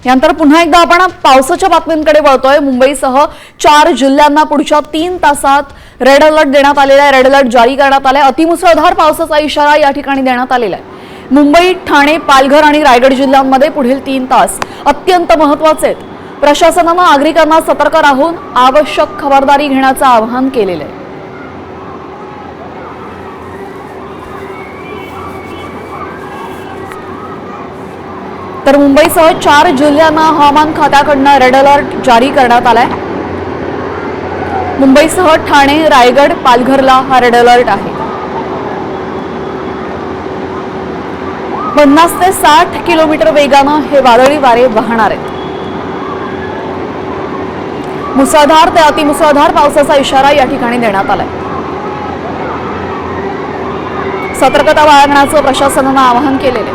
यानंतर पुन्हा एकदा आपण पावसाच्या बातम्यांकडे वळतोय। मुंबईसह 4 जिल्ह्यांना पुढच्या 3 तासात रेड अलर्ट देण्यात आलेला आहे। रेड अलर्ट जारी करण्यात आलाय। अतिमुसळधार पावसाचा इशारा या ठिकाणी देण्यात आलेला आहे। मुंबई, ठाणे, पालघर आणि रायगड जिल्ह्यांमध्ये पुढील 3 तास अत्यंत महत्त्वाचे आहेत। प्रशासनाने नागरिकांना सतर्क राहून आवश्यक खबरदारी घेण्याचं आवाहन केलेलं आहे। तर मुंबईसह 4 जिल्ह्यांना हवामान खात्याकडून रेड अलर्ट जारी करण्यात आलाय। मुंबईसह ठाणे, रायगड, पालघरला हा रेड अलर्ट आहे। 50 ते 60 किलोमीटर वेगाने हे वादळी वारे वाहणार आहेत। मुसळधार ते अतिमुसळधार पावसाचा इशारा या ठिकाणी देण्यात आलाय। सतर्कता बाळगण्याचं प्रशासनाने आवाहन केलेलं आहे।